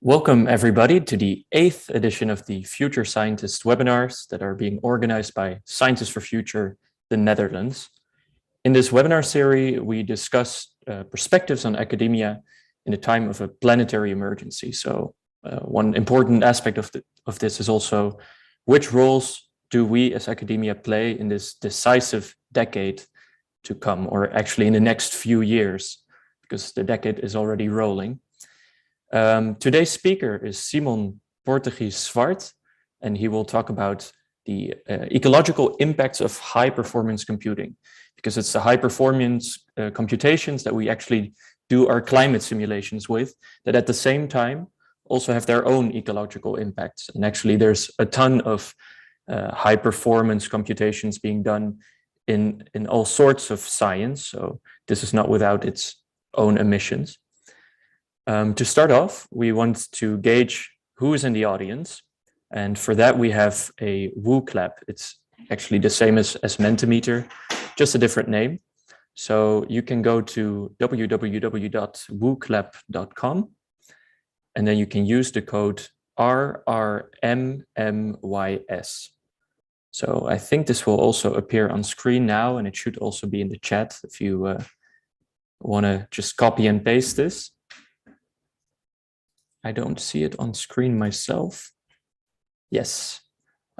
Welcome everybody to the 8th edition of the Future Scientist webinars that are being organized by Scientists for Future, the Netherlands. In this webinar series, we discuss perspectives on academia in a time of a planetary emergency. So one important aspect of this is also which roles do we as academia play in this decisive decade to come, or actually in the next few years, because the decade is already rolling. Today's speaker is Simon Portegies Zwart, and he will talk about the ecological impacts of high-performance computing, because it's the high-performance computations that we actually do our climate simulations with, that at the same time also have their own ecological impacts. And actually there's a ton of high-performance computations being done in all sorts of science, so this is not without its own emissions. To start off, we want to gauge who is in the audience. And for that, we have a Woo clap. It's actually the same as Mentimeter, just a different name. So you can go to www.wooclap.com, and then you can use the code RRMMYS. So I think this will also appear on screen now, and it should also be in the chat if you want to just copy and paste this. I don't see it on screen myself. Yes.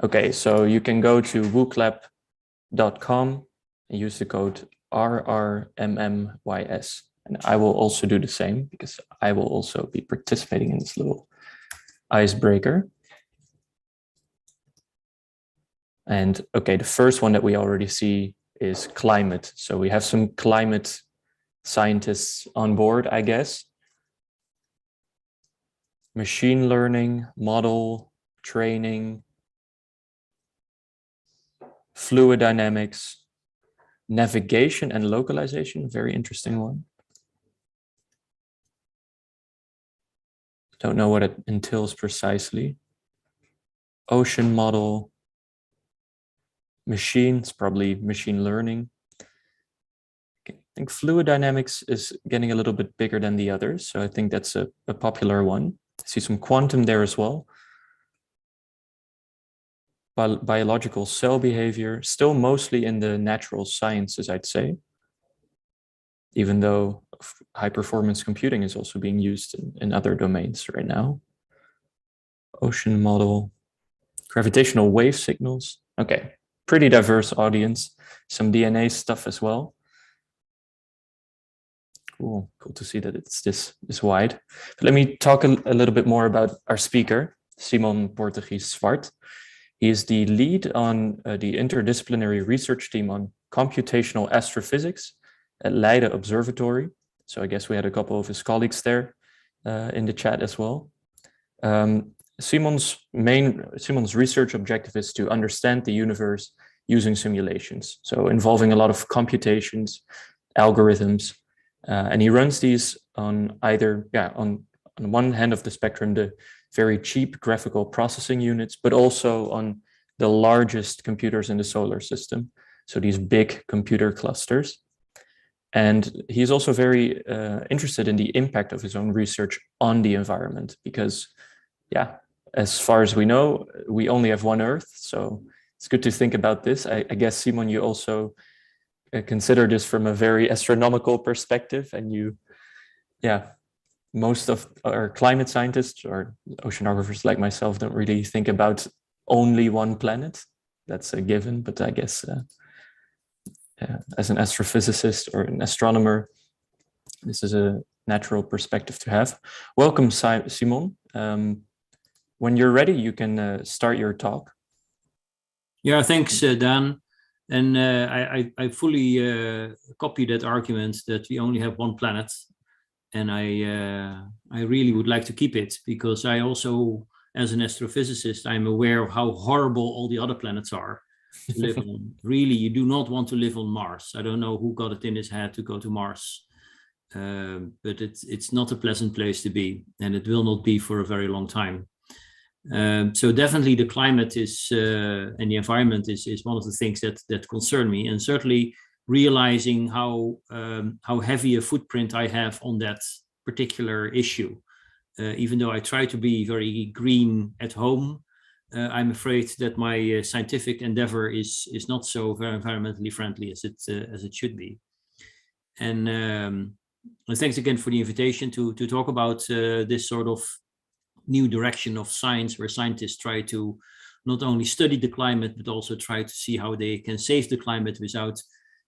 Okay, so you can go to wooclap.com and use the code RRMMYS. And I will also do the same because I will also be participating in this little icebreaker. And okay, the first one that we already see is climate. So we have some climate scientists on board, I guess. Machine learning, model, training, fluid dynamics, navigation and localization, very interesting one. Don't know what it entails precisely. Ocean model, machines, probably machine learning. I think fluid dynamics is getting a little bit bigger than the others, so I think that's a popular one. I see some quantum there as well. Biological cell behavior, still mostly in the natural sciences, I'd say. Even though high-performance computing is also being used in other domains right now. Ocean model, gravitational wave signals. Okay, pretty diverse audience. Some DNA stuff as well. Cool to see that it's this wide. But let me talk a little bit more about our speaker, Simon Portegies Zwart. He is the lead on the interdisciplinary research team on computational astrophysics at Leiden Observatory. So I guess we had a couple of his colleagues there in the chat as well. Simon's research objective is to understand the universe using simulations. So involving a lot of computations, algorithms, and he runs these on either, on one hand of the spectrum, the very cheap graphical processing units, but also on the largest computers in the solar system. So these big computer clusters. And he's also very interested in the impact of his own research on the environment, because, as far as we know, we only have one Earth. So it's good to think about this. I guess, Simon, you also consider this from a very astronomical perspective, and most of our climate scientists or oceanographers like myself don't really think about only one planet. That's a given, but I guess as an astrophysicist or an astronomer, this is a natural perspective to have. Welcome, Simon. When you're ready, you can start your talk. Yeah, thanks, Dan. And I fully copy that argument that we only have one planet, and I really would like to keep it, because I also, as an astrophysicist, I'm aware of how horrible all the other planets are to live on. Really, you do not want to live on Mars. I don't know who got it in his head to go to Mars, but it's not a pleasant place to be, and it will not be for a very long time. So definitely the climate is and the environment is one of the things that concern me, and certainly realizing how heavy a footprint I have on that particular issue. Even though I try to be very green at home, I'm afraid that my scientific endeavor is not so very environmentally friendly as it should be. And thanks again for the invitation to talk about this sort of new direction of science, where scientists try to not only study the climate, but also try to see how they can save the climate without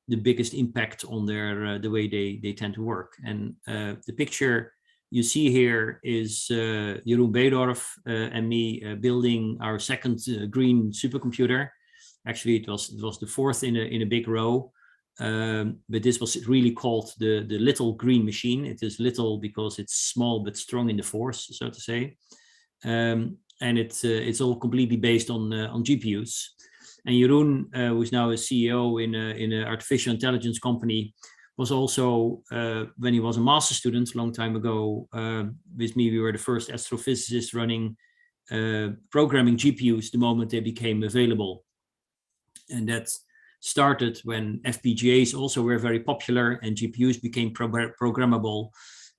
the biggest impact on their the way they tend to work. And the picture you see here is Jeroen Beedorf and me building our second green supercomputer. Actually, it was the fourth in a big row. But this was really called the little green machine. It is little because it's small but strong in the force, so to say. And it's all completely based on GPUs. And Jeroen, who's now a CEO in an artificial intelligence company, was also, when he was a master student a long time ago, with me, we were the first astrophysicists running programming GPUs the moment they became available. And that started when FPGAs also were very popular and GPUs became programmable.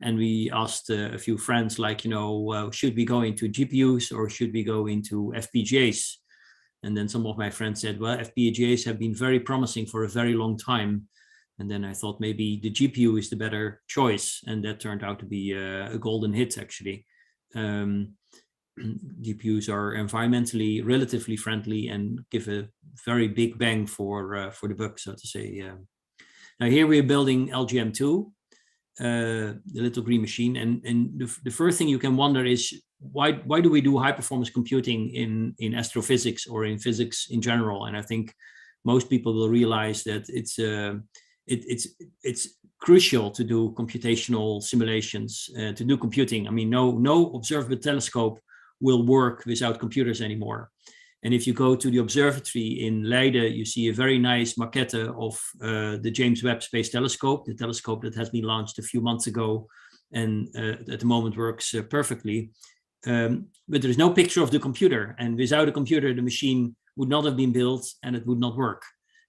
And we asked a few friends, like, should we go into GPUs or should we go into FPGAs? And then some of my friends said, well, FPGAs have been very promising for a very long time. And then I thought maybe the GPU is the better choice. And that turned out to be a golden hit, actually. GPUs are environmentally relatively friendly and give a very big bang for the buck, so to say. Now here we are building LGM2, the little green machine. And the first thing you can wonder is, why do we do high performance computing in astrophysics or in physics in general? And I think most people will realize that it's crucial to do computational simulations, to do computing. I mean, no observable telescope will work without computers anymore. And if you go to the observatory in Leiden, you see a very nice maquette of the James Webb Space Telescope, the telescope that has been launched a few months ago and at the moment works perfectly. But there is no picture of the computer. And without a computer, the machine would not have been built and it would not work.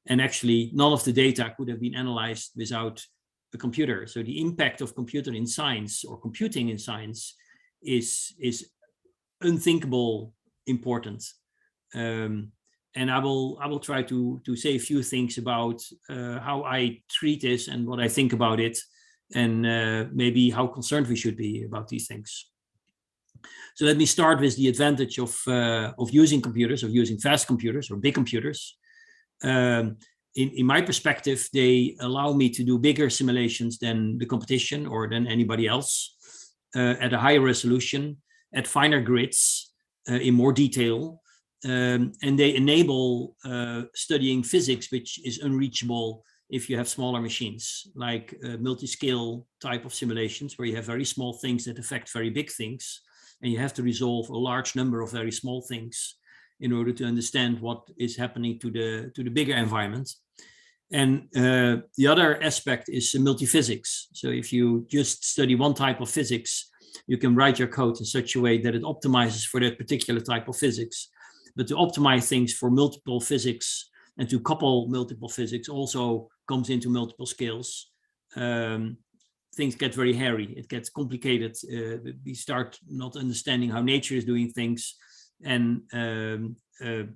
And actually, none of the data could have been analyzed without a computer. So the impact of computer in science or computing in science is unthinkable important. And I will try to say a few things about how I treat this and what I think about it, and maybe how concerned we should be about these things. So let me start with the advantage of using computers, of using fast computers or big computers. In my perspective, they allow me to do bigger simulations than the competition or than anybody else, at a higher resolution, at finer grids, in more detail. And they enable studying physics, which is unreachable if you have smaller machines, like multi-scale type of simulations, where you have very small things that affect very big things, and you have to resolve a large number of very small things in order to understand what is happening to the bigger environment. And the other aspect is multi-physics. So if you just study one type of physics, you can write your code in such a way that it optimizes for that particular type of physics. But to optimize things for multiple physics and to couple multiple physics also comes into multiple scales. Things get very hairy. It gets complicated. We start not understanding how nature is doing things. And the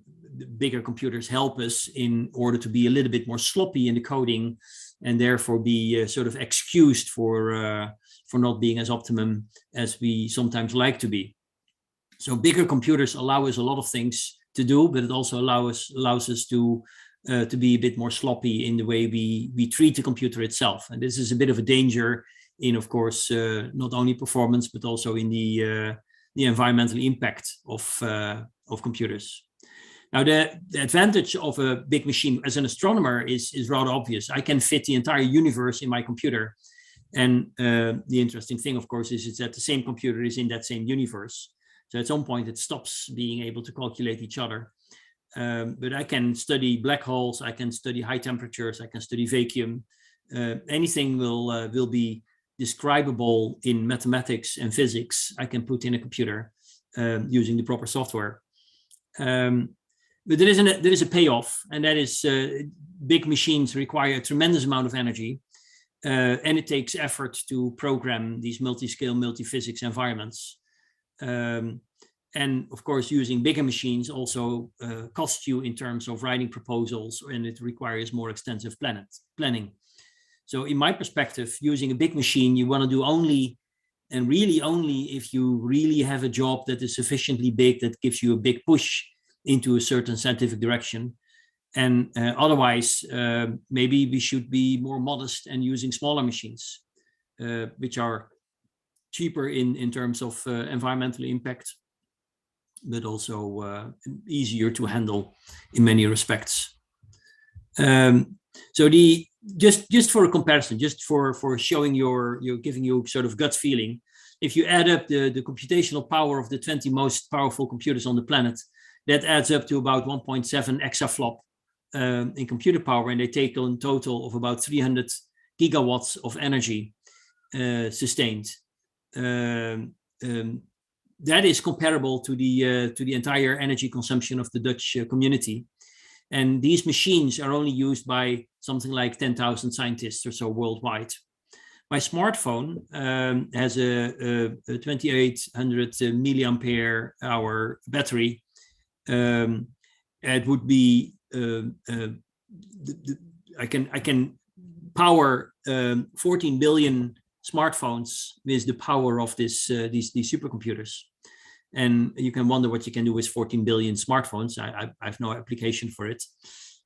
bigger computers help us in order to be a little bit more sloppy in the coding, and therefore be sort of excused for not being as optimum as we sometimes like to be. So bigger computers allow us a lot of things to do, but it also allows us to be a bit more sloppy in the way we treat the computer itself. And this is a bit of a danger in, of course, not only performance, but also in the environmental impact of computers. Now, the advantage of a big machine as an astronomer is rather obvious. I can fit the entire universe in my computer. And the interesting thing, of course, is that the same computer is in that same universe. So at some point, it stops being able to calculate each other. But I can study black holes. I can study high temperatures. I can study vacuum. Anything will be describable in mathematics and physics. I can put in a computer using the proper software. But there is a payoff, and that is big machines require a tremendous amount of energy. and it takes effort to program these multi-scale, multi-physics environments. And of course, using bigger machines also costs you in terms of writing proposals, and it requires more extensive planning. So in my perspective, using a big machine, you want to do only, and really only if you really have a job that is sufficiently big that gives you a big push into a certain scientific direction. And otherwise, maybe we should be more modest and using smaller machines, which are cheaper in terms of environmental impact, but also easier to handle in many respects. So just for a comparison, just for showing giving you sort of gut feeling, if you add up the computational power of the 20 most powerful computers on the planet, that adds up to about 1.7 exaflop in computer power, and they take on total of about 300 gigawatts of energy sustained. That is comparable to the entire energy consumption of the Dutch community. And these machines are only used by something like 10,000 scientists or so worldwide. My smartphone has a 2800 milliampere hour battery. It would be I can power 14 billion smartphones with the power of these supercomputers. And you can wonder what you can do with 14 billion smartphones. I have no application for it,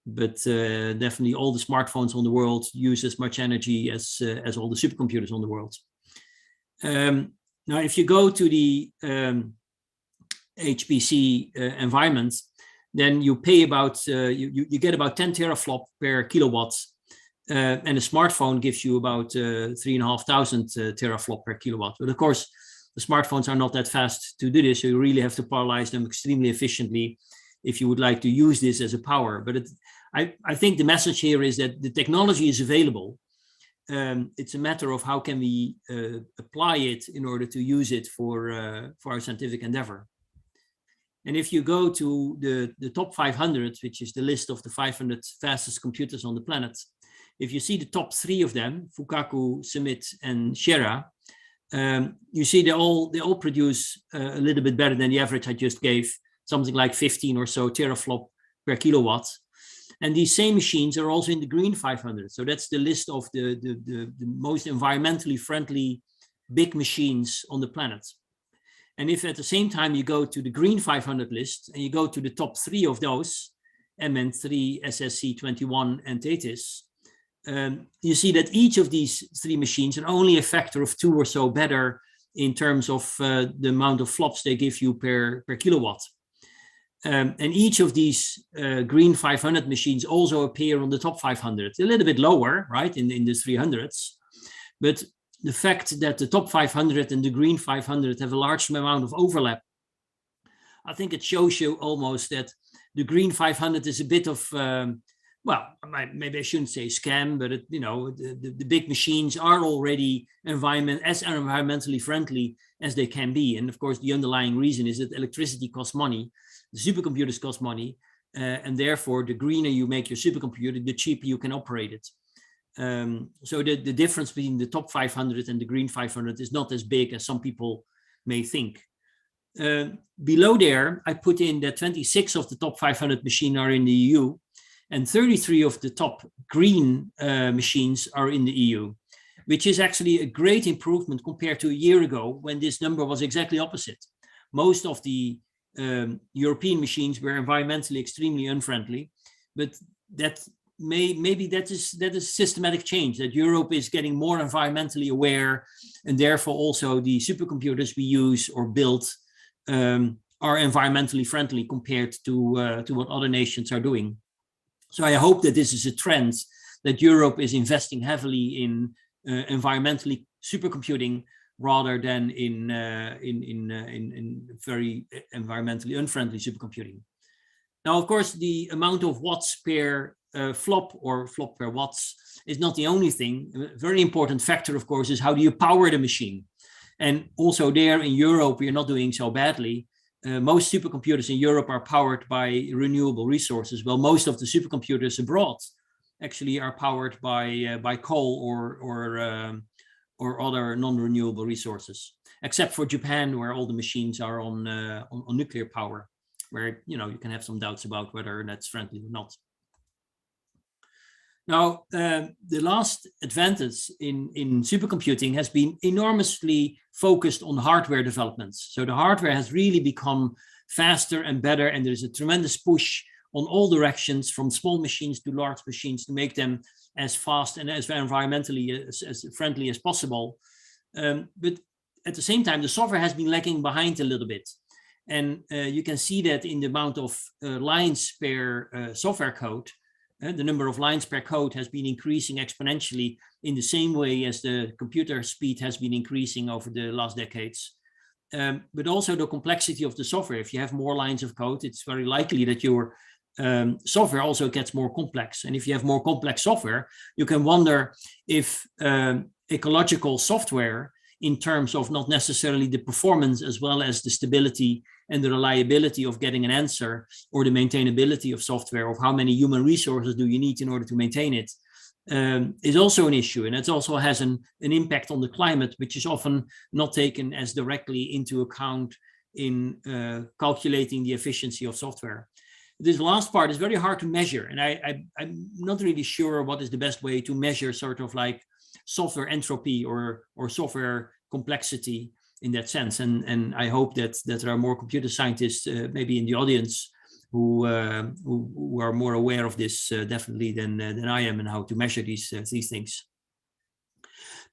but definitely all the smartphones on the world use as much energy as all the supercomputers on the world. Now, if you go to the HPC environment, then you pay about, you get about 10 teraflop per kilowatt, and a smartphone gives you about 3,500 teraflop per kilowatt. But of course, the smartphones are not that fast to do this, so you really have to parallelize them extremely efficiently if you would like to use this as a power. But I think the message here is that the technology is available. It's a matter of how can we apply it in order to use it for our scientific endeavor. And if you go to the top 500, which is the list of the 500 fastest computers on the planet, if you see the top 3 of them, Fukaku, Summit, and Shera, you see they all produce a little bit better than the average I just gave, something like 15 or so teraflop per kilowatt. And these same machines are also in the green 500. So that's the list of the most environmentally friendly big machines on the planet. And if at the same time you go to the green 500 list and you go to the top 3 of those, MN3, SSC21, and Thetis, you see that each of these 3 machines are only a factor of 2 or so better in terms of the amount of flops they give you per kilowatt. And each of these green 500 machines also appear on the top 500, a little bit lower, right, in the 300s. But the fact that the top 500 and the green 500 have a large amount of overlap, I think it shows you almost that the green 500 is a bit of, well, maybe I shouldn't say scam, but the big machines are already environmentally friendly as they can be. And of course, the underlying reason is that electricity costs money, the supercomputers cost money, and therefore the greener you make your supercomputer, the cheaper you can operate it. So the difference between the top 500 and the green 500 is not as big as some people may think. Below there, I put in that 26 of the top 500 machines are in the EU, and 33 of the top green machines are in the EU, which is actually a great improvement compared to a year ago when this number was exactly opposite. Most of the European machines were environmentally extremely unfriendly, but maybe that is systematic change, that Europe is getting more environmentally aware, and therefore also the supercomputers we use or build are environmentally friendly compared to what other nations are doing. So I hope that this is a trend, that Europe is investing heavily in environmentally supercomputing rather than in very environmentally unfriendly supercomputing. Now, of course, the amount of watts per flop or flop per watts is not the only thing. A very important factor, of course, is how do you power the machine? And also there in Europe, we are not doing so badly. Most supercomputers in Europe are powered by renewable resources, while most of the supercomputers abroad actually are powered by coal or other non-renewable resources, except for Japan, where all the machines are on nuclear power, where you can have some doubts about whether that's friendly or not. Now, the last advantage in supercomputing has been enormously focused on hardware developments. So the hardware has really become faster and better, and there's a tremendous push on all directions, from small machines to large machines, to make them as fast and as environmentally as friendly as possible. But at the same time, the software has been lagging behind a little bit. And you can see that in the amount of lines per software code. The number of lines per code has been increasing exponentially in the same way as the computer speed has been increasing over the last decades. But also the complexity of the software. If you have more lines of code, it's very likely that your software also gets more complex. And if you have more complex software, you can wonder if ecological software, in terms of not necessarily the performance as well as the stability and the reliability of getting an answer, or the maintainability of software, of how many human resources do you need in order to maintain it, is also an issue. And it also has an impact on the climate, which is often not taken as directly into account in calculating the efficiency of software. This last part is very hard to measure, and I'm not really sure what is the best way to measure sort of like software entropy or software complexity in that sense. And I hope that there are more computer scientists maybe in the audience who are more aware of this definitely than I am, and how to measure these things.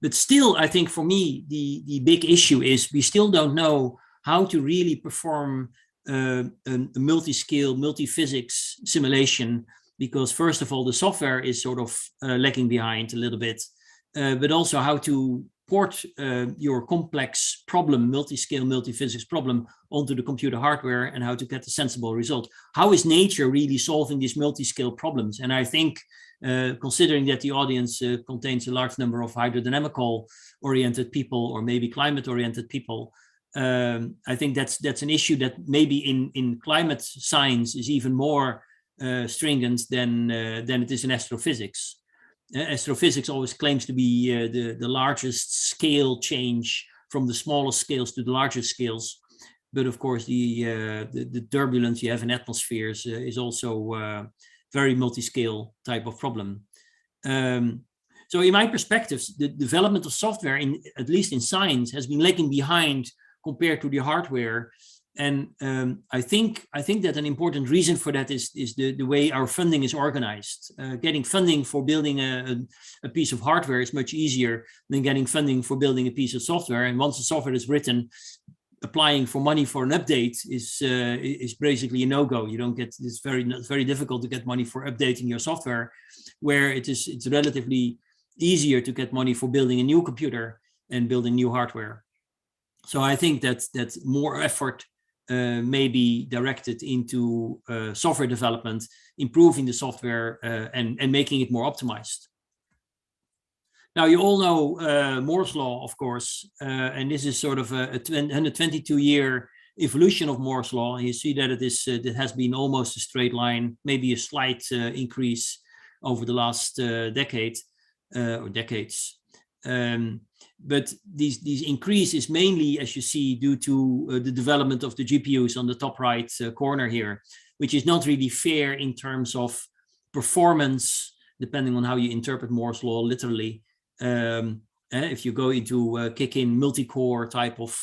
But still, I think for me, the big issue is we still don't know how to really perform a multi-scale, multi-physics simulation, because first of all, the software is sort of lagging behind a little bit, but also how to port your complex problem, multi-scale, multi-physics problem, onto the computer hardware, and how to get a sensible result. How is nature really solving these multi-scale problems? And I think, considering that the audience contains a large number of hydrodynamical oriented people, or maybe climate oriented people, I think that's an issue that maybe in climate science is even more stringent than it is in astrophysics. Astrophysics always claims to be the largest scale change from the smallest scales to the largest scales, but of course the turbulence you have in atmospheres is also very multi-scale type of problem. So in my perspective, the development of software, at least in science, has been lagging behind compared to the hardware. And I think that an important reason for that is the way our funding is organized. Getting funding for building a piece of hardware is much easier than getting funding for building a piece of software. And once the software is written, applying for money for an update is basically a no-go. You don't get, it's very difficult to get money for updating your software, where it's relatively easier to get money for building a new computer and building new hardware. So I think that more effort may be directed into software development, improving the software and making it more optimized. Now, you all know Moore's law, of course, and this is sort of a 122-year evolution of Moore's law. And you see that it has been almost a straight line, maybe a slight increase over the last decade or decades. But these increase is mainly, as you see, due to the development of the GPUs on the top right corner here, which is not really fair in terms of performance, depending on how you interpret Moore's law literally. If you go into kick in multi-core type of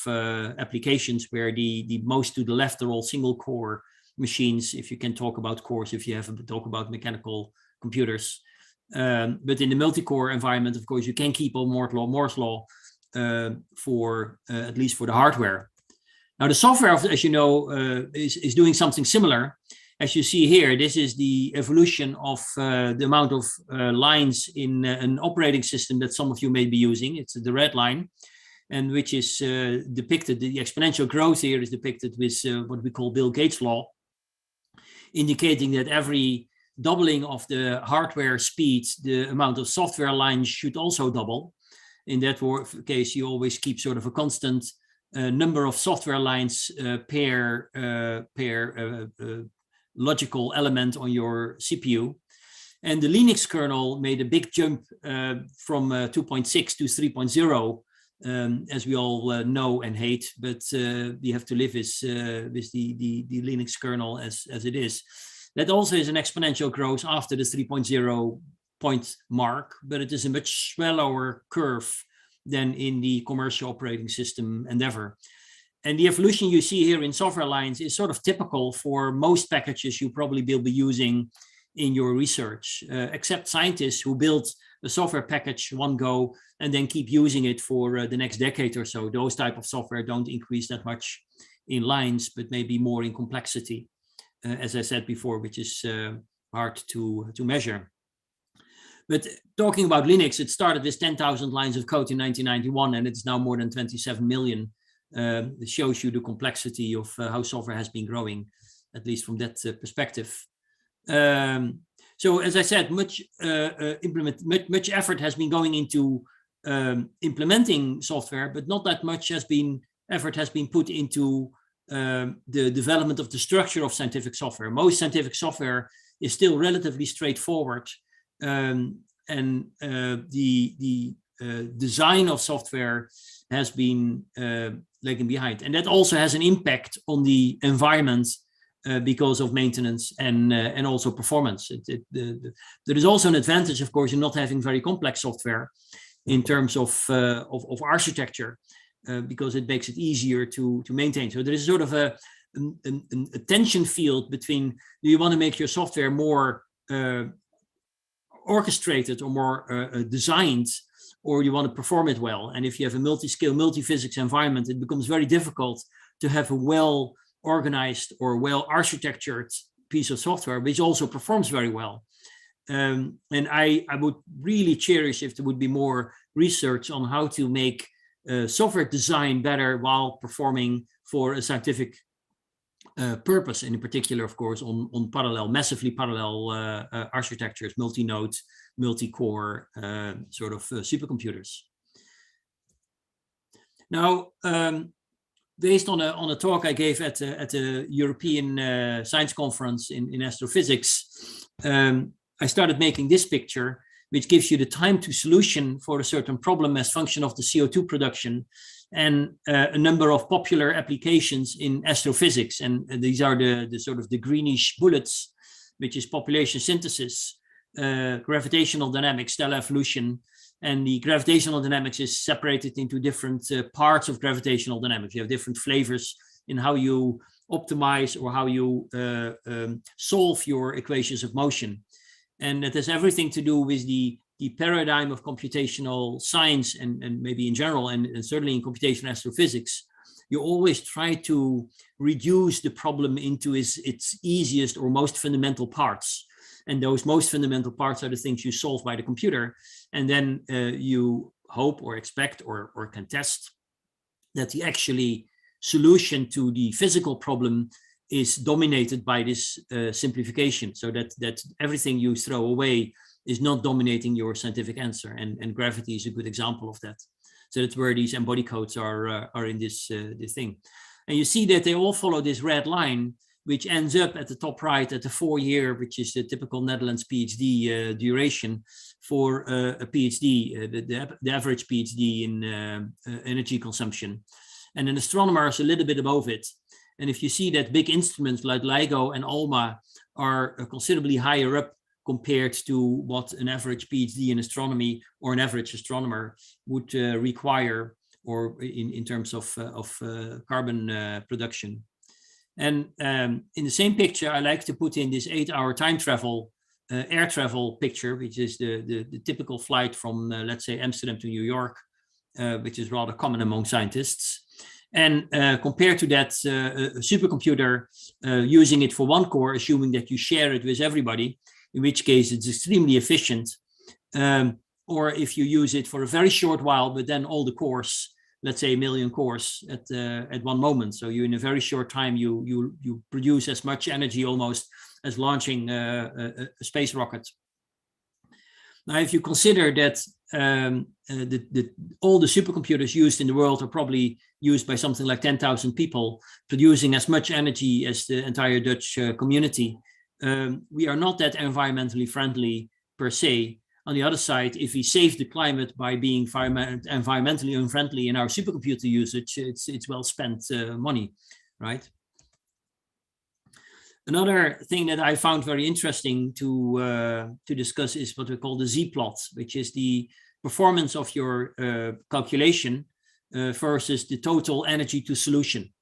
applications, where the most to the left are all single core machines, if you can talk about cores, if you have to talk about mechanical computers. But in the multi-core environment, of course, you can keep on Moore's law for at least for the hardware. Now, the software, as you know, is doing something similar. As you see here, this is the evolution of the amount of lines in an operating system that some of you may be using. It's the red line, and which is depicted, the exponential growth here is depicted with what we call Bill Gates' law, indicating that every doubling of the hardware speed, the amount of software lines should also double. In that case, you always keep sort of a constant number of software lines per logical element on your CPU. And the Linux kernel made a big jump from 2.6 to 3.0, as we all know and hate, but we have to live with the Linux kernel as it is. That also is an exponential growth after the 3.0 point mark, but it is a much shallower curve than in the commercial operating system endeavor. And the evolution you see here in software lines is sort of typical for most packages you probably will be using in your research, except scientists who build a software package one go and then keep using it for the next decade or so. Those type of software don't increase that much in lines, but maybe more in complexity, as I said before, which is hard to measure. But talking about Linux, it started with 10,000 lines of code in 1991, and it's now more than 27 million. It shows you the complexity of how software has been growing, at least from that perspective. So as I said, much effort has been going into implementing software, but not that much effort has been put into the development of the structure of scientific software. Most scientific software is still relatively straightforward, and the design of software has been lagging behind, and that also has an impact on the environment because of maintenance and also performance. There is also an advantage, of course, in not having very complex software in terms of architecture, because it makes it easier to maintain. So there is sort of a tension field between, do you want to make your software more orchestrated or more designed, or you want to perform it well? And if you have a multi-scale, multi-physics environment, it becomes very difficult to have a well-organized or well-architectured piece of software, which also performs very well. And I would really cherish if there would be more research on how to make software design better while performing for a scientific purpose, and in particular, of course, on massively parallel architectures, multi-node, multi-core sort of supercomputers. Now, based on a talk I gave at the European Science Conference in astrophysics, I started making this picture, which gives you the time to solution for a certain problem as function of the CO2 production, and a number of popular applications in astrophysics. And these are the sort of the greenish bullets, which is population synthesis, gravitational dynamics, stellar evolution. And the gravitational dynamics is separated into different parts of gravitational dynamics. You have different flavors in how you optimize or how you solve your equations of motion. And it has everything to do with the paradigm of computational science, and maybe in general, and certainly in computational astrophysics. You always try to reduce the problem into its easiest or most fundamental parts. And those most fundamental parts are the things you solve by the computer. And then you hope or expect or can test that the actually solution to the physical problem is dominated by this simplification, so that everything you throw away is not dominating your scientific answer. And gravity is a good example of that. So that's where these embodied codes are in this thing. And you see that they all follow this red line, which ends up at the top right at the 4-year, which is the typical Netherlands PhD duration for a PhD, the average PhD in energy consumption. And an astronomer is a little bit above it. And if you see that big instruments like LIGO and ALMA are considerably higher up compared to what an average PhD in astronomy or an average astronomer would require, or in terms of carbon production. And in the same picture, I like to put in this 8-hour time travel, air travel picture, which is the typical flight from, let's say, Amsterdam to New York, which is rather common among scientists. And compared to that, a supercomputer, using it for one core, assuming that you share it with everybody, in which case it's extremely efficient. Or if you use it for a very short while, but then all the cores, let's say 1 million cores at one moment. So you, in a very short time, you produce as much energy almost as launching a space rocket. Now, if you consider that all the supercomputers used in the world are probably used by something like 10,000 people, producing as much energy as the entire Dutch community, we are not that environmentally friendly per se. On the other side, if we save the climate by being environmentally unfriendly in our supercomputer usage, it's well spent money, right? Another thing that I found very interesting to discuss is what we call the Zplot, which is the performance of your calculation versus the total energy to solution.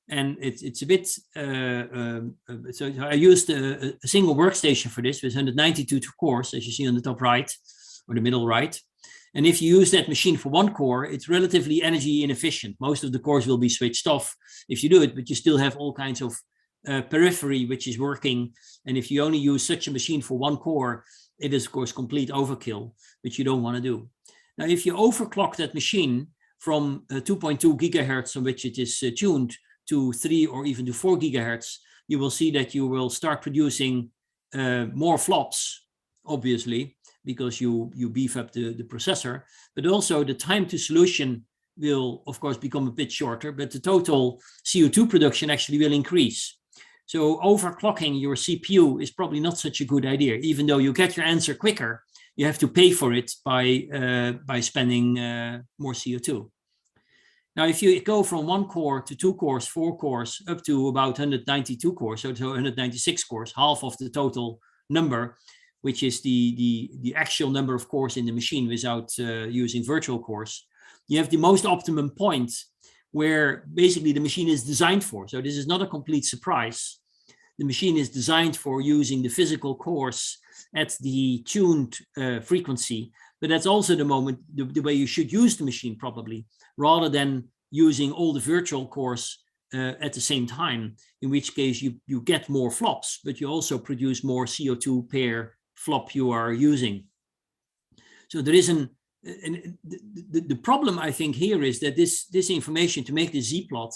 And it's a bit, so I used a single workstation for this with 192 cores, as you see on the top right, or the middle right. And if you use that machine for one core, it's relatively energy inefficient. Most of the cores will be switched off if you do it, but you still have all kinds of periphery which is working. And if you only use such a machine for one core, it is of course complete overkill, which you don't want to do. Now, if you overclock that machine from 2.2 gigahertz on which it is tuned to 3 or even to 4 gigahertz, you will see that you will start producing more flops, obviously, because you beef up the processor, but also the time to solution will, of course, become a bit shorter, but the total CO2 production actually will increase. So overclocking your CPU is probably not such a good idea. Even though you get your answer quicker, you have to pay for it by spending more CO2. Now, if you go from 1 core to 2 cores, 4 cores, up to about 192 cores, so 196 cores, half of the total number, which is the actual number of cores in the machine without using virtual cores, you have the most optimum point where basically the machine is designed for. So this is not a complete surprise. The machine is designed for using the physical cores at the tuned frequency, but that's also the moment, the way you should use the machine probably, rather than using all the virtual cores at the same time, in which case you get more flops, but you also produce more CO2 per flop you are using. So there is the problem I think here is that this information, to make the Zplot,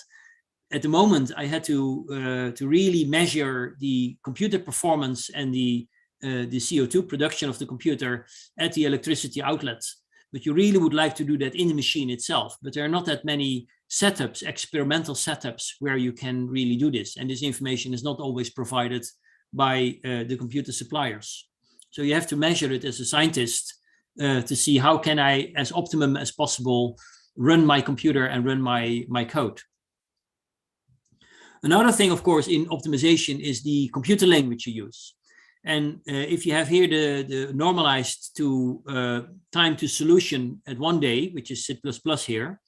at the moment I had to really measure the computer performance and the CO2 production of the computer at the electricity outlets. But you really would like to do that in the machine itself. But there are not that many setups, experimental setups, where you can really do this. And this information is not always provided by the computer suppliers. So you have to measure it as a scientist to see how can I, as optimum as possible, run my computer and run my code. Another thing, of course, in optimization is the computer language you use. And if you have here the normalized to time to solution at 1 day, which is C++ here,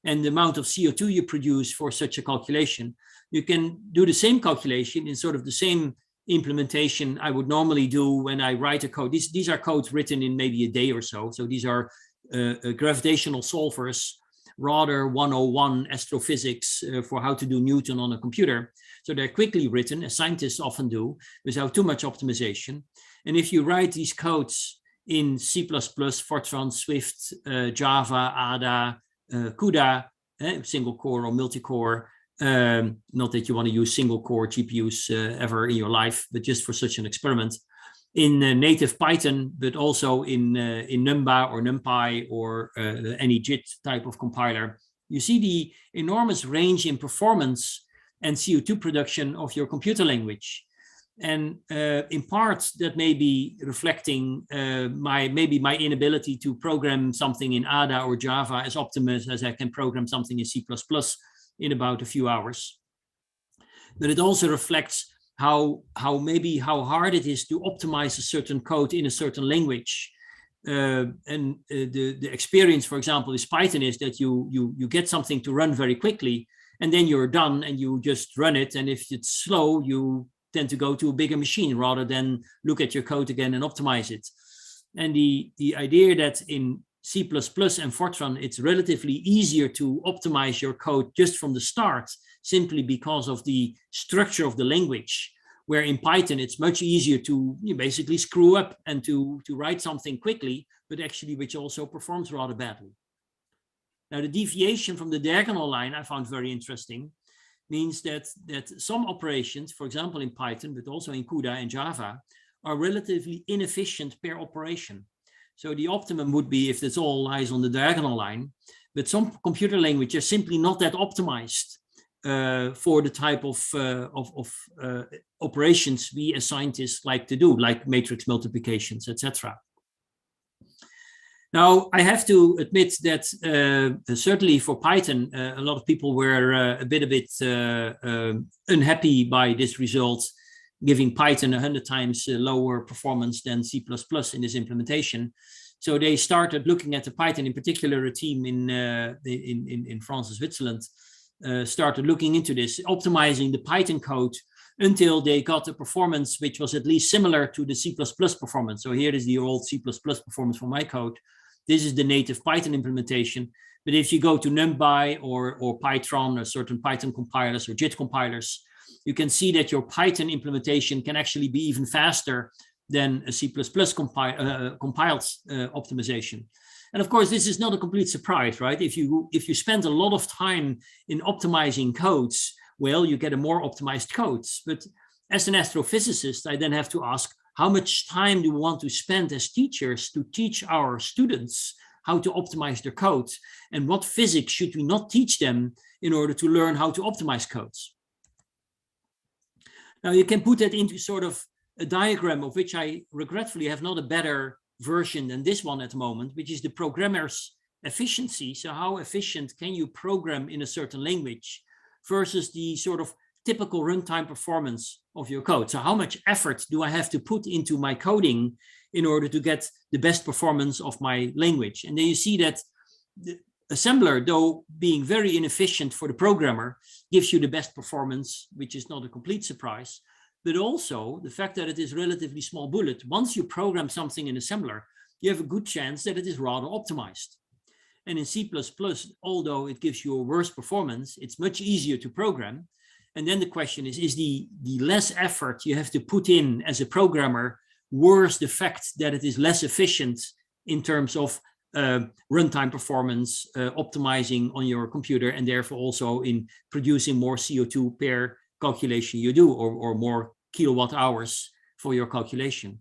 and the amount of CO2 you produce for such a calculation, you can do the same calculation in sort of the same implementation I would normally do when I write a code. These are codes written in maybe a day or so. So these are gravitational solvers, rather 101 astrophysics for how to do Newton on a computer. So they're quickly written, as scientists often do, without too much optimization. And if you write these codes in C++, Fortran, Swift, Java, Ada, CUDA, single core or multi-core, not that you want to use single core GPUs ever in your life, but just for such an experiment, in native Python, but also in Numba or NumPy or any JIT type of compiler, you see the enormous range in performance and CO2 production of your computer language. And in part, that may be reflecting maybe my inability to program something in Ada or Java as optimist as I can program something in C++ in about a few hours. But it also reflects how hard it is to optimize a certain code in a certain language. The experience, for example, with Python is that you get something to run very quickly, and then you're done and you just run it. And if it's slow, you tend to go to a bigger machine rather than look at your code again and optimize it. And the idea that in C++ and Fortran, it's relatively easier to optimize your code just from the start, simply because of the structure of the language, where in Python, it's much easier to basically screw up and to write something quickly, but actually which also performs rather badly. Now, the deviation from the diagonal line I found very interesting, means that some operations, for example, in Python, but also in CUDA and Java, are relatively inefficient per operation. So the optimum would be if this all lies on the diagonal line, but some computer languages are simply not that optimized for the type of operations we as scientists like to do, like matrix multiplications, etc. Now, I have to admit that certainly for Python, a lot of people were a bit unhappy by this result, giving Python 100 times lower performance than C++ in this implementation. So they started looking at the Python, in particular, a team in France and Switzerland started looking into this, optimizing the Python code until they got a performance which was at least similar to the C++ performance. So here is the old C++ performance for my code. This is the native Python implementation. But if you go to NumPy or Python or certain Python compilers or JIT compilers, you can see that your Python implementation can actually be even faster than a C++ compiled optimization. And of course, this is not a complete surprise, right? If you spend a lot of time in optimizing codes, well, you get a more optimized codes. But as an astrophysicist, I then have to ask, how much time do we want to spend as teachers to teach our students how to optimize their code? And what physics should we not teach them in order to learn how to optimize codes? Now, you can put that into sort of a diagram of which I regretfully have not a better version than this one at the moment, which is the programmer's efficiency. So how efficient can you program in a certain language versus the sort of typical runtime performance of your code? So how much effort do I have to put into my coding in order to get the best performance of my language? And then you see that the assembler, though being very inefficient for the programmer, gives you the best performance, which is not a complete surprise. But also the fact that it is relatively small bullet. Once you program something in assembler, you have a good chance that it is rather optimized. And in C++, although it gives you a worse performance, it's much easier to program. And then the question is the less effort you have to put in as a programmer worse the fact that it is less efficient in terms of runtime performance, optimizing on your computer, and therefore also in producing more CO2 per calculation you do, or more kilowatt hours for your calculation.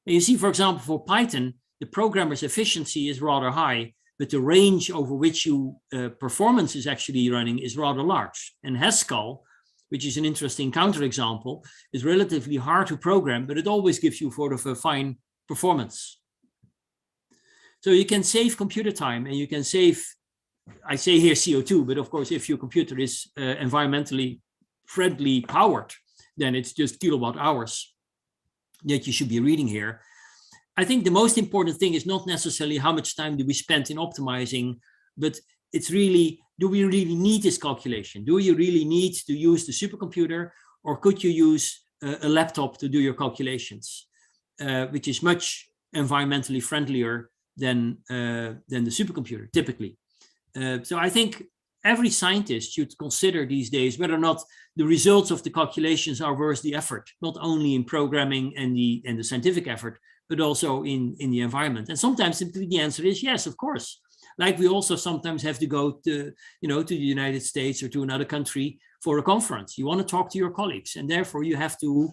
And you see, for example, for Python, the programmer's efficiency is rather high, but the range over which you performance is actually running is rather large. And Haskell, which is an interesting counterexample, is relatively hard to program, but it always gives you sort of a fine performance. So you can save computer time, and you can save, I say here CO2, but of course, if your computer is environmentally friendly powered, then it's just kilowatt hours that you should be reading here. I think the most important thing is not necessarily how much time do we spend in optimizing, but it's really, do we really need this calculation? Do you really need to use the supercomputer, or could you use a laptop to do your calculations, which is much environmentally friendlier than the supercomputer typically. So I think every scientist should consider these days whether or not the results of the calculations are worth the effort, not only in programming and the scientific effort, but also in the environment. And sometimes the answer is yes, of course. Like we also sometimes have to go to, to the United States or to another country for a conference. You want to talk to your colleagues, and therefore you have to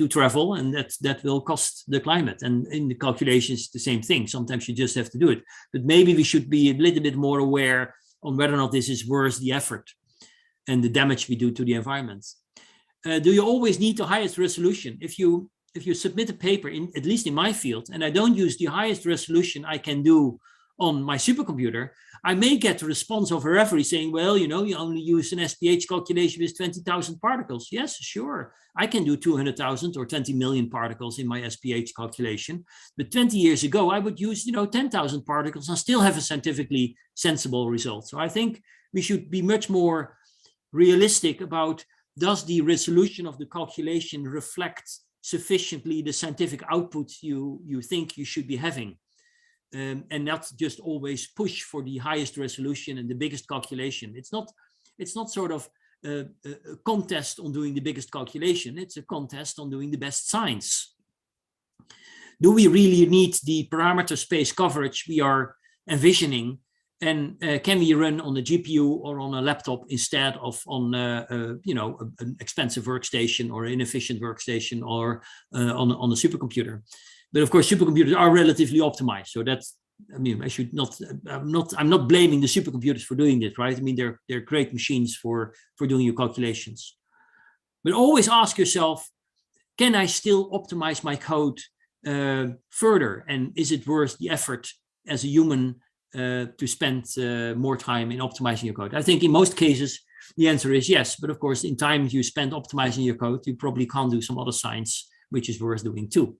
travel, and that will cost the climate. And in the calculations, the same thing. Sometimes you just have to do it. But maybe we should be a little bit more aware on whether or not this is worth the effort and the damage we do to the environment. Do you always need the highest resolution? If you submit a paper, at least in my field, and I don't use the highest resolution I can do on my supercomputer, I may get a response of a referee saying, well, you only use an SPH calculation with 20,000 particles. Yes, sure. I can do 200,000 or 20 million particles in my SPH calculation. But 20 years ago, I would use, 10,000 particles and still have a scientifically sensible result. So I think we should be much more realistic about, does the resolution of the calculation reflect sufficiently the scientific output you think you should be having? And not just always push for the highest resolution and the biggest calculation. It's not sort of a contest on doing the biggest calculation. It's a contest on doing the best science. Do we really need the parameter space coverage we are envisioning? And can we run on a GPU or on a laptop instead of on an expensive workstation or inefficient workstation or on a supercomputer? But of course, supercomputers are relatively optimized, so that I mean, I should not. I'm not blaming the supercomputers for doing this, right? I mean, they're great machines for doing your calculations. But always ask yourself, can I still optimize my code further? And is it worth the effort as a human to spend more time in optimizing your code? I think in most cases, the answer is yes. But of course, in time you spend optimizing your code, you probably can't do some other science, which is worth doing too.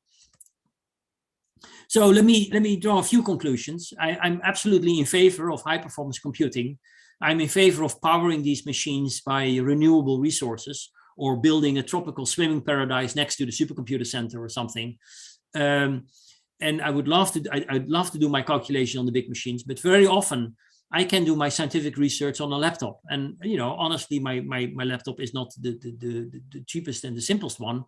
So let me draw a few conclusions. I'm absolutely in favor of high performance computing. I'm in favor of powering these machines by renewable resources, or building a tropical swimming paradise next to the supercomputer center or something. And I'd love to do my calculation on the big machines, but very often I can do my scientific research on a laptop. And honestly, my laptop is not the cheapest and the simplest one,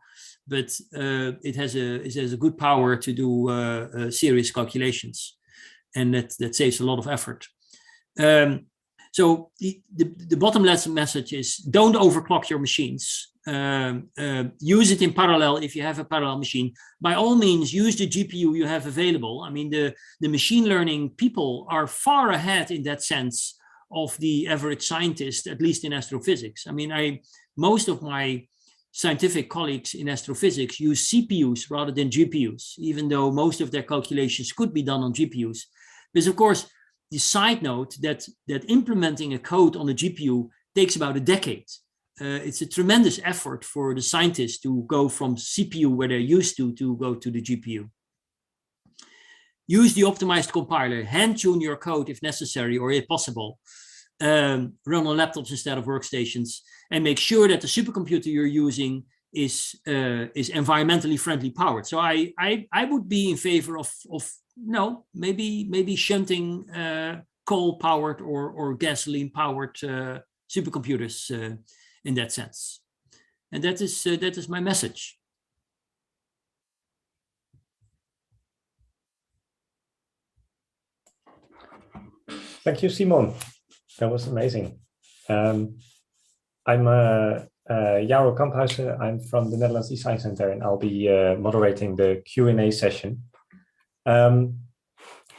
but it has a good power to do serious calculations, and that saves a lot of effort. So the bottom line message is, don't overclock your machines. Use it in parallel if you have a parallel machine. By all means, use the GPU you have available. I mean, the machine learning people are far ahead in that sense of the average scientist, at least in astrophysics. I mean, most of my scientific colleagues in astrophysics use CPUs rather than GPUs, even though most of their calculations could be done on GPUs. Because of course, the side note that implementing a code on a GPU takes about a decade. It's a tremendous effort for the scientists to go from CPU, where they're used to go to the GPU. Use the optimized compiler, hand tune your code if necessary or if possible. Run on laptops instead of workstations, and make sure that the supercomputer you're using is environmentally friendly powered. So I would be in favor of maybe shunting coal powered or gasoline powered supercomputers in that sense. And that is my message. Thank you, Simon. That was amazing. I'm Jaro Kamphuizen. I'm from the Netherlands Design Center, and I'll be moderating the Q&A session.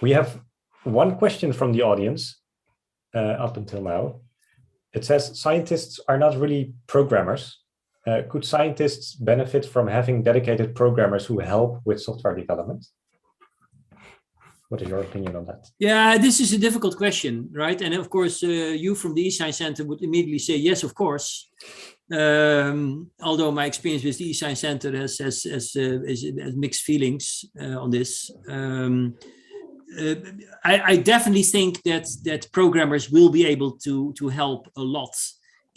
We have one question from the audience up until now. It says, scientists are not really programmers. Could scientists benefit from having dedicated programmers who help with software development? What is your opinion on that? Yeah, this is a difficult question, right? And of course, you from the eScience Center would immediately say, yes, of course. Although my experience with the eScience Center has mixed feelings on this. I definitely think that programmers will be able to help a lot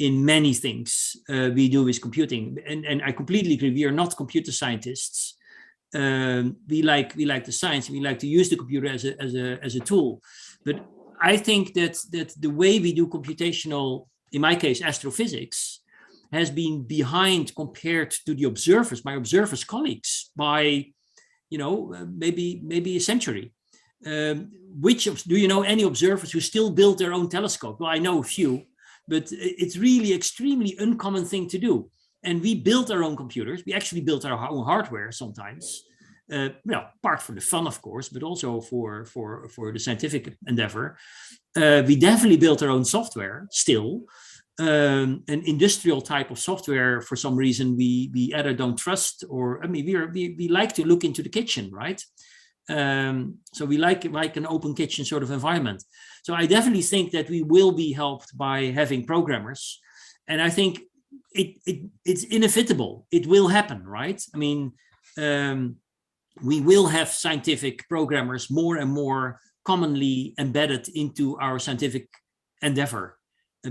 in many things we do with computing. And I completely agree, we are not computer scientists. We like the science, and we like to use the computer as a tool. But I think that the way we do computational, in my case, astrophysics, has been behind compared to the observers, my observers colleagues, by maybe a century. Do you know any observers who still build their own telescope? Well, I know a few, but it's really extremely uncommon thing to do. And we built our own computers. We actually built our own hardware sometimes. Part for the fun, of course, but also for the scientific endeavor. We definitely built our own software still. An industrial type of software, for some reason, we either don't trust, or we like to look into the kitchen, right? So we like an open kitchen sort of environment. So I definitely think that we will be helped by having programmers, and I think it's inevitable. It will happen, right? I mean, we will have scientific programmers more and more commonly embedded into our scientific endeavor,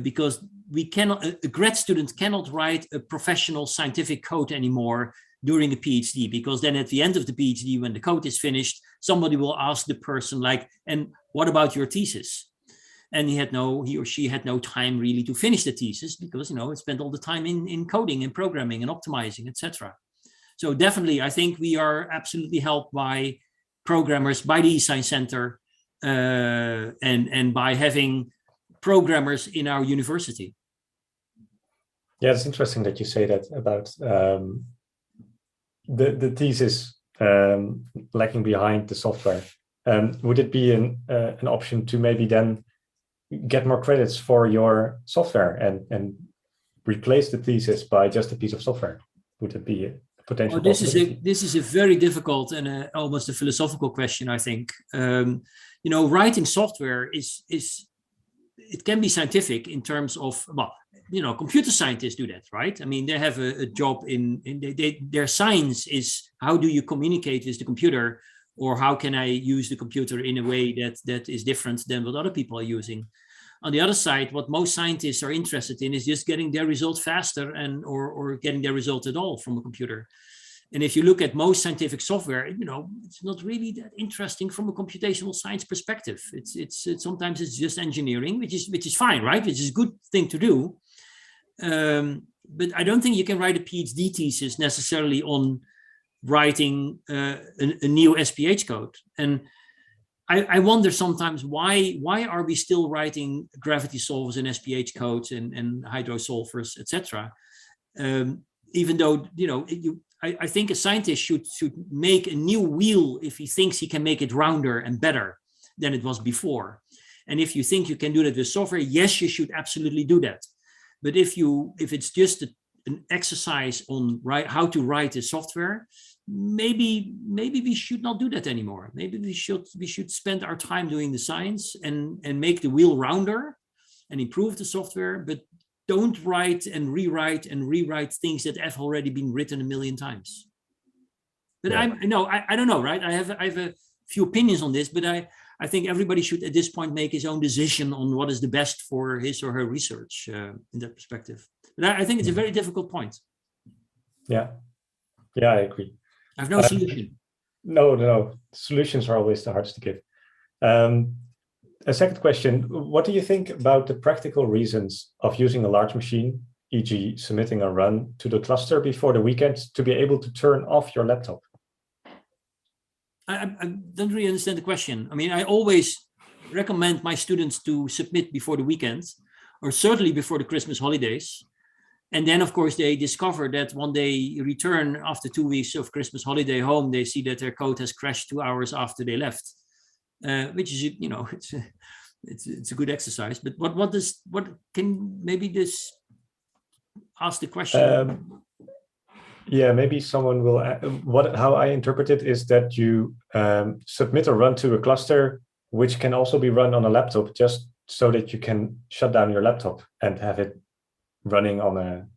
because a grad student cannot write a professional scientific code anymore during a PhD, because then at the end of the PhD, when the code is finished, somebody will ask the person and what about your thesis? And he or she had no time really to finish the thesis, because it spent all the time in coding and programming and optimizing, etc. So definitely, I think we are absolutely helped by programmers, by the eScience Center, and by having programmers in our university. Yeah, it's interesting that you say that about the thesis lagging behind the software. would it be an option to maybe then get more credits for your software and replace the thesis by just a piece of software? Would it be a potential possibility? This is a very difficult and almost a philosophical question, I think. Writing software it can be scientific in terms of, computer scientists do that, right? I mean, they have a job their science is how do you communicate with the computer, or how can I use the computer in a way that is different than what other people are using. On the other side, what most scientists are interested in is just getting their result faster or getting their result at all from a computer. And if you look at most scientific software, it's not really that interesting from a computational science perspective. It's sometimes it's just engineering, which is fine, right? Which is a good thing to do. But I don't think you can write a PhD thesis necessarily on writing a new SPH code. And I wonder sometimes why are we still writing gravity solvers and SPH codes and hydro solvers, etc. Even though I think a scientist should make a new wheel if he thinks he can make it rounder and better than it was before. And if you think you can do that with software, yes, you should absolutely do that. But if it's just an exercise on how to write a software, maybe we should not do that anymore. Maybe we should spend our time doing the science and make the wheel rounder and improve the software, but don't write and rewrite things that have already been written a million times. But yeah. I don't know, right? I have a few opinions on this, but I think everybody should at this point make his own decision on what is the best for his or her research in that perspective. But I think it's a very difficult point. Yeah, I agree. I have no solution. No. Solutions are always the hardest to give. A second question, what do you think about the practical reasons of using a large machine, e.g. submitting a run to the cluster before the weekend to be able to turn off your laptop? I don't really understand the question. I mean, I always recommend my students to submit before the weekend, or certainly before the Christmas holidays. And then, of course, they discover that when they return after 2 weeks of Christmas holiday home, they see that their code has crashed 2 hours after they left. Which is, it's a good exercise. But what can maybe this ask the question? Maybe someone will. How I interpret it is that you submit a run to a cluster, which can also be run on a laptop, just so that you can shut down your laptop and have it running on a.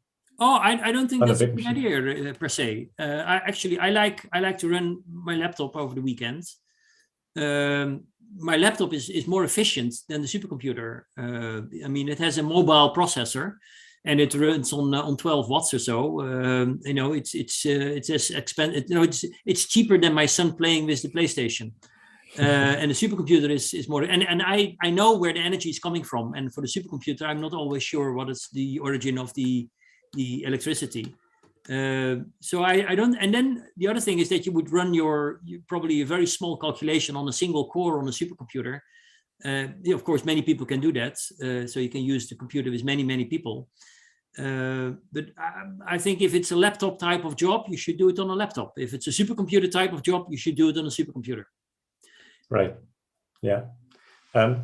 Oh, I don't think that's a good idea per se. I like to run my laptop over the weekend. My laptop is more efficient than the supercomputer. I mean, it has a mobile processor, and it runs on 12 watts or so. It's as expensive. It's cheaper than my son playing with the PlayStation. And the supercomputer is more. And I know where the energy is coming from. And for the supercomputer, I'm not always sure what is the origin of the electricity. So I don't, and then the other thing is that you would run probably a very small calculation on a single core on a supercomputer. Of course, many people can do that. So you can use the computer with many people. But I think if it's a laptop type of job, you should do it on a laptop. If it's a supercomputer type of job, you should do it on a supercomputer. Right. Yeah. I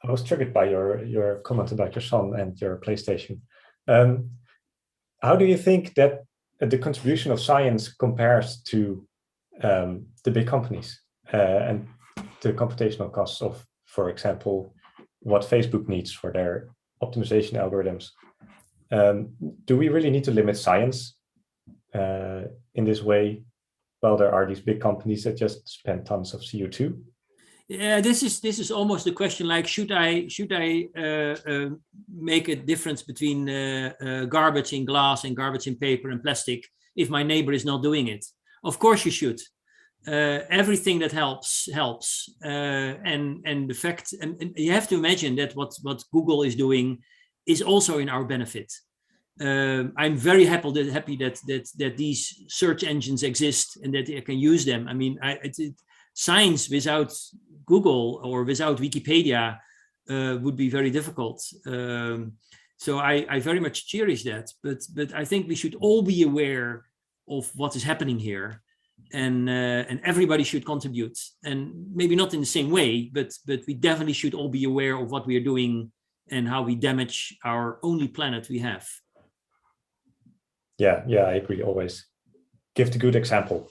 was triggered by your comment about your son and your PlayStation. How do you think that the contribution of science compares to the big companies and the computational costs of, for example, what Facebook needs for their optimization algorithms? Do we really need to limit science in this way? Well, there are these big companies that just spend tons of CO2. Yeah, this is almost the question like, should I make a difference between garbage in glass and garbage in paper and plastic if my neighbor is not doing it? Of course you should. Everything that helps. And the fact, and you have to imagine that what Google is doing is also in our benefit. I'm very happy that these search engines exist and that I can use them. I mean, science without Google or without Wikipedia would be very difficult. So I very much cherish that. But I think we should all be aware of what is happening here. and everybody should contribute, and maybe not in the same way, but we definitely should all be aware of what we are doing and how we damage our only planet we have. Yeah, I agree. Always give the good example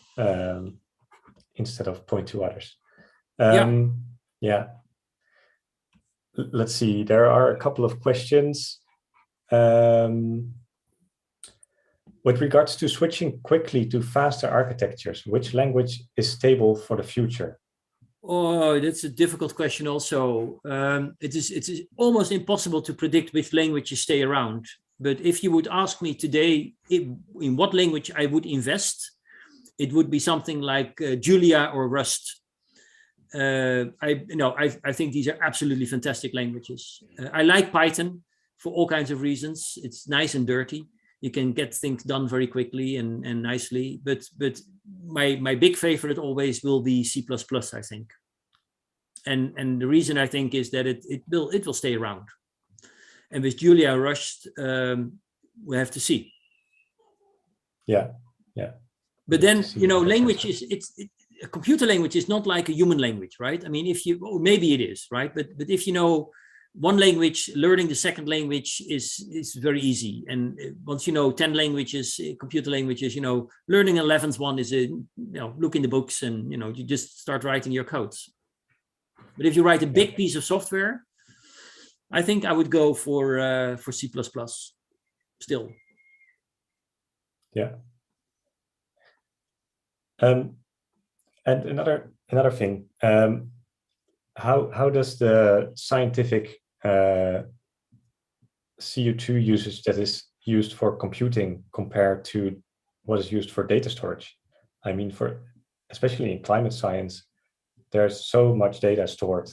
instead of point to others. Yeah. Let's see. There are a couple of questions. With regards to switching quickly to faster architectures, which language is stable for the future? Oh, that's a difficult question also. It is almost impossible to predict which languages stay around. But if you would ask me today in what language I would invest, it would be something like Julia or Rust. I think these are absolutely fantastic languages. I like Python for all kinds of reasons. It's nice and dirty. You can get things done very quickly and nicely. But my big favorite always will be C++, I think. And the reason I think is that it will stay around. And with Julia Rust, we have to see. Yeah. But then, language is a computer language is not like a human language, right? I mean, maybe it is, right? But if you know one language, learning the second language is very easy. And once you know 10 languages, computer languages, learning 11th one is look in the books and you just start writing your codes. But if you write a big piece of software, I think I would go for C++ still. Yeah. And another thing, how does the scientific CO2 usage that is used for computing compare to what is used for data storage? I mean, especially in climate science, there's so much data stored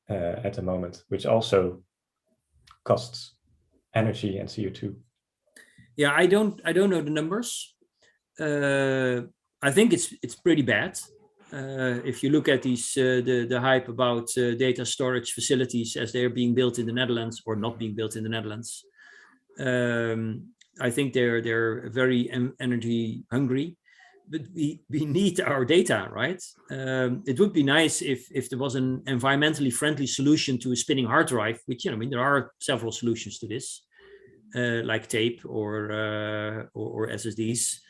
at the moment, which also costs energy and CO2. Yeah, I don't know the numbers. I think it's pretty bad. If you look at these the hype about data storage facilities as they're being built in the Netherlands or not being built in the Netherlands, I think they're very energy hungry. But we need our data, right? It would be nice if there was an environmentally friendly solution to a spinning hard drive, which there are several solutions to this, like tape or SSDs.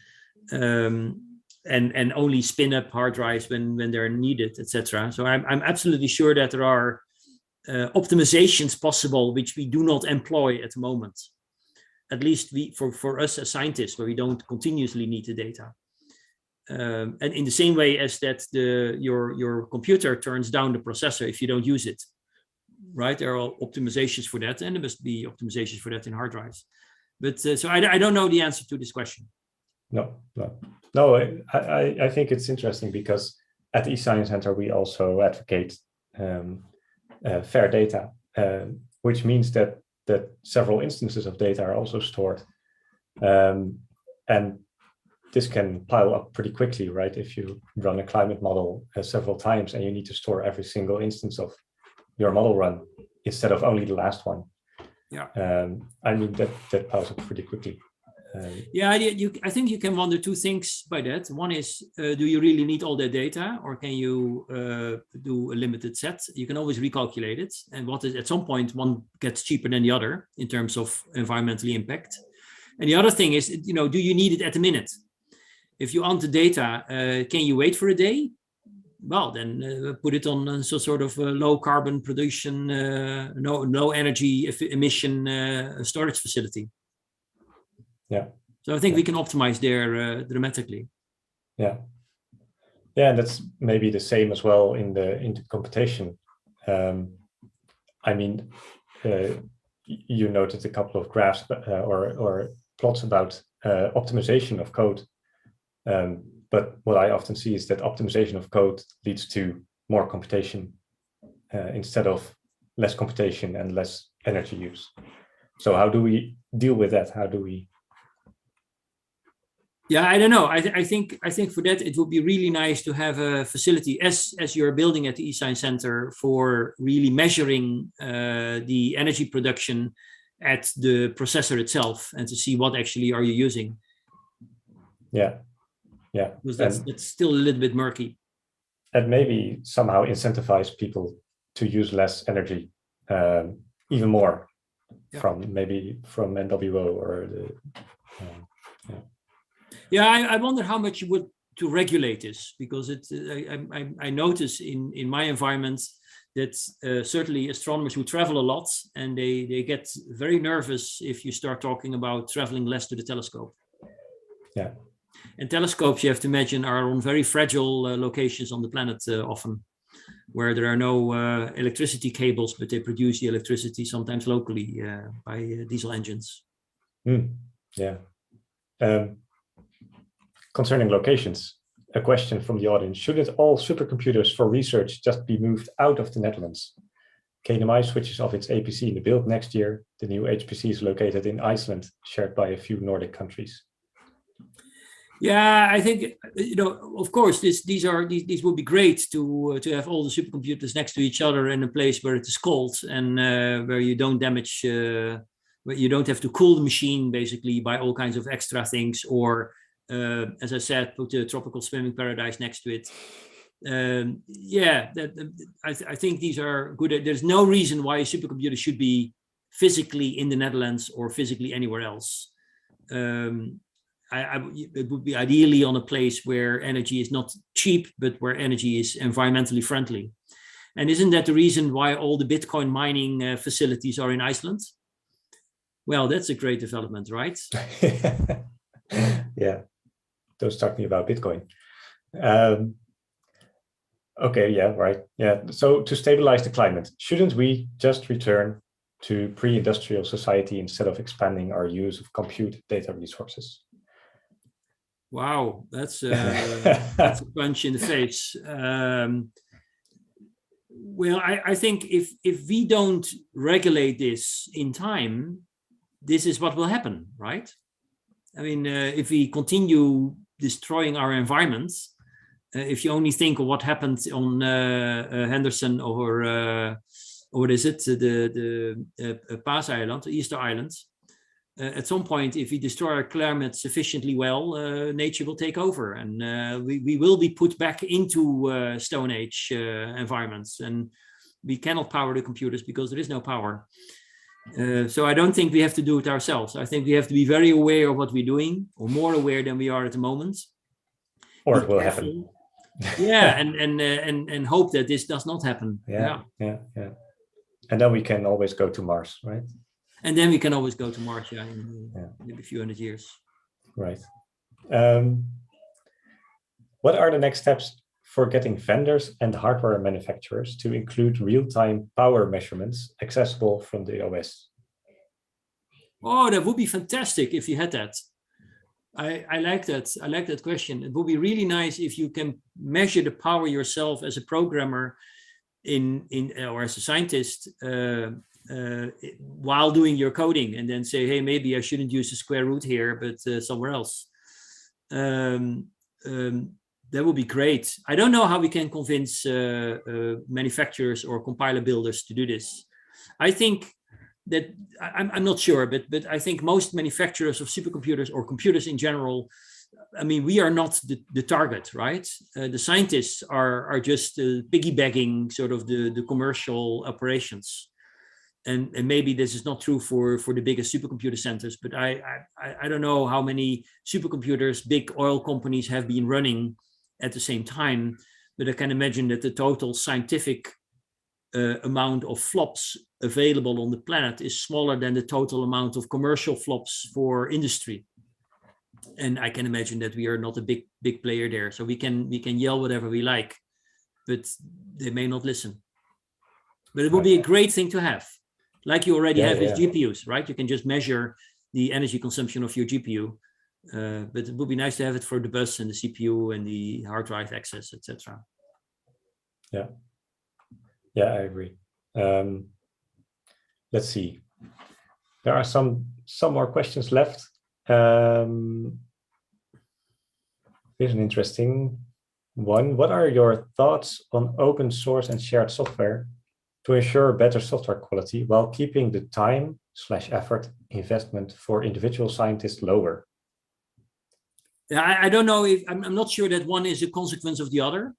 And only spin up hard drives when they're needed, etc. So I'm absolutely sure that there are optimizations possible which we do not employ at the moment. At least for us as scientists, where we don't continuously need the data. And in the same way as that your computer turns down the processor if you don't use it, right? There are optimizations for that, and there must be optimizations for that in hard drives. But so I don't know the answer to this question. No, I think it's interesting because at the eScience Center we also advocate fair data, which means that several instances of data are also stored, and this can pile up pretty quickly, right? If you run a climate model several times and you need to store every single instance of your model run instead of only the last one. Yeah. I mean that piles up pretty quickly. I think you can wonder two things by that. One is, do you really need all that data, or can you do a limited set? You can always recalculate it, and at some point one gets cheaper than the other in terms of environmental impact. And the other thing is, do you need it at the minute? If you want the data, can you wait for a day? Well, then put it on some sort of low carbon production, no energy emission storage facility. Yeah. So I think we can optimize there dramatically. Yeah, and that's maybe the same as well in the computation. I mean, you noted a couple of graphs or plots about optimization of code. But what I often see is that optimization of code leads to more computation instead of less computation and less energy use. So how do we deal with that? How do we? Yeah, I don't know. I think for that it would be really nice to have a facility as you're building at the eScience Center for really measuring the energy production at the processor itself and to see what actually are you using. Yeah. Yeah. Because that's still a little bit murky. And maybe somehow incentivize people to use less energy, even more, from NWO or the. I wonder how much you would to regulate this, because I notice in my environment that certainly astronomers who travel a lot, and they get very nervous if you start talking about traveling less to the telescope. Yeah. And telescopes, you have to imagine, are on very fragile locations on the planet often, where there are no electricity cables, but they produce the electricity sometimes locally by diesel engines. Yeah. Concerning locations, a question from the audience: shouldn't all supercomputers for research just be moved out of the Netherlands? KNMI switches off its APC in the build next year. The new HPC is located in Iceland, shared by a few Nordic countries. Yeah, I think, of course, these would be great to have all the supercomputers next to each other in a place where it is cold and where you don't damage, where you don't have to cool the machine basically by all kinds of extra things, or as I said, put a tropical swimming paradise next to it. I think these are good. There's no reason why a supercomputer should be physically in the Netherlands or physically anywhere else. It would be ideally on a place where energy is not cheap, but where energy is environmentally friendly. And isn't that the reason why all the Bitcoin mining facilities are in Iceland? Well, that's a great development, right? Yeah, those talking about Bitcoin. Okay, yeah, right. Yeah, so to stabilize the climate, shouldn't we just return to pre-industrial society instead of expanding our use of compute data resources? Wow, that's a punch in the face. Well, I think if we don't regulate this in time, this is what will happen, right? I mean, if we continue destroying our environment, if you only think of what happened on Henderson or what is it, the Paas Island, Easter Island. At some point, if we destroy our climate sufficiently well, nature will take over, and we will be put back into Stone Age environments, and we cannot power the computers because there is no power. So I don't think we have to do it ourselves. I think we have to be very aware of what we're doing, or more aware than we are at the moment. Or it will happen. Yeah, and hope that this does not happen. Yeah. And then we can always go to Mars, right? And then we can always go to Mars, in maybe a few hundred years. Right. What are the next steps for getting vendors and hardware manufacturers to include real-time power measurements accessible from the OS? Oh, that would be fantastic if you had that. I like that. I like that question. It would be really nice if you can measure the power yourself as a programmer or as a scientist while doing your coding, and then say, hey, maybe I shouldn't use the square root here, but somewhere else. That would be great. I don't know how we can convince manufacturers or compiler builders to do this. I think that I'm not sure, but I think most manufacturers of supercomputers or computers in general, I mean, we are not the target, right? The scientists are just piggybacking sort of the commercial operations. And maybe this is not true for the biggest supercomputer centers, but I don't know how many supercomputers big oil companies have been running at the same time, but I can imagine that the total scientific amount of flops available on the planet is smaller than the total amount of commercial flops for industry. And I can imagine that we are not a big player there. So we can yell whatever we like, but they may not listen. But it would be a great thing to have. Like you already have with GPUs, right? You can just measure the energy consumption of your GPU. But it would be nice to have it for the bus and the CPU and the hard drive access, etc. Yeah, I agree. Let's see. There are some more questions left. Here's an interesting one. What are your thoughts on open source and shared software to ensure better software quality while keeping the time/effort investment for individual scientists lower? I don't know if I'm not sure that one is a consequence of the other,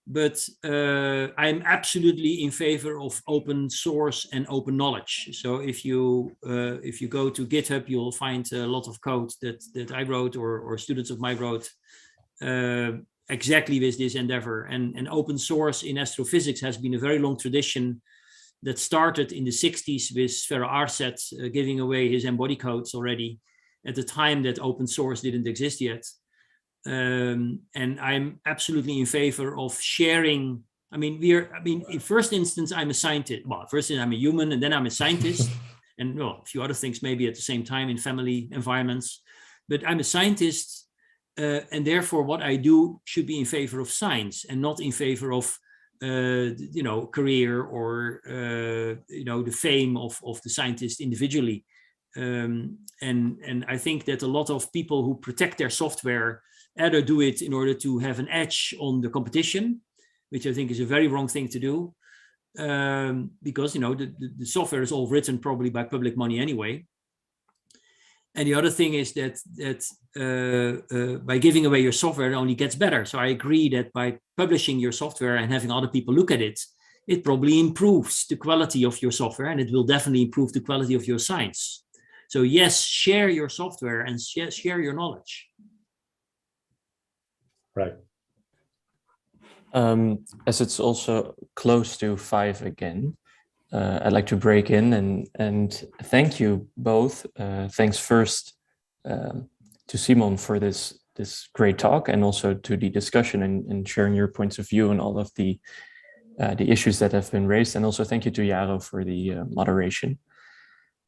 but I'm absolutely in favor of open source and open knowledge. So if you go to GitHub, you'll find a lot of code that I wrote or students of mine wrote exactly with this endeavor. And open source in astrophysics has been a very long tradition that started in the 60s with Sverre Arset giving away his embody codes already at the time that open source didn't exist yet. And I'm absolutely in favor of sharing. I mean, in first instance, I'm a scientist. Well, first I'm a human, and then I'm a scientist, and well, a few other things maybe at the same time in family environments. But I'm a scientist, and therefore, what I do should be in favor of science and not in favor of, career or the fame of the scientist individually. And I think that a lot of people who protect their software either do it in order to have an edge on the competition, which I think is a very wrong thing to do, because the software is all written probably by public money anyway. And the other thing is that by giving away your software, it only gets better. So I agree that by publishing your software and having other people look at it, it probably improves the quality of your software, and it will definitely improve the quality of your science. So yes, share your software and share your knowledge. Right. As it's also close to 5 again, I'd like to break in and thank you both. Thanks first to Simon for this great talk, and also to the discussion and sharing your points of view on all of the issues that have been raised. And also thank you to Jaro for the moderation.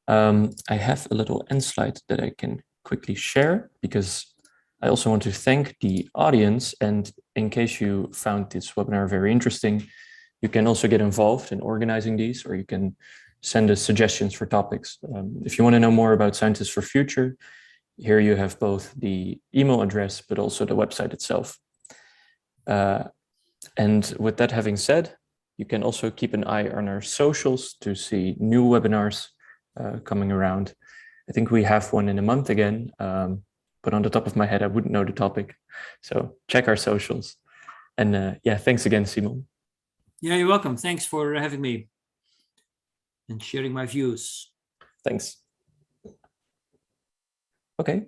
I have a little end slide that I can quickly share, because I also want to thank the audience. And in case you found this webinar very interesting, you can also get involved in organizing these, or you can send us suggestions for topics. If you want to know more about Scientists for Future, here you have both the email address, but also the website itself. And with that having said, you can also keep an eye on our socials to see new webinars coming around. I think we have one in a month again, but on the top of my head, I wouldn't know the topic. So check our socials. And yeah, thanks again, Simon. Yeah, you're welcome. Thanks for having me and sharing my views. Thanks. Okay.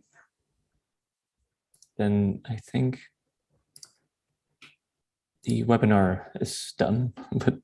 Then I think the webinar is done, but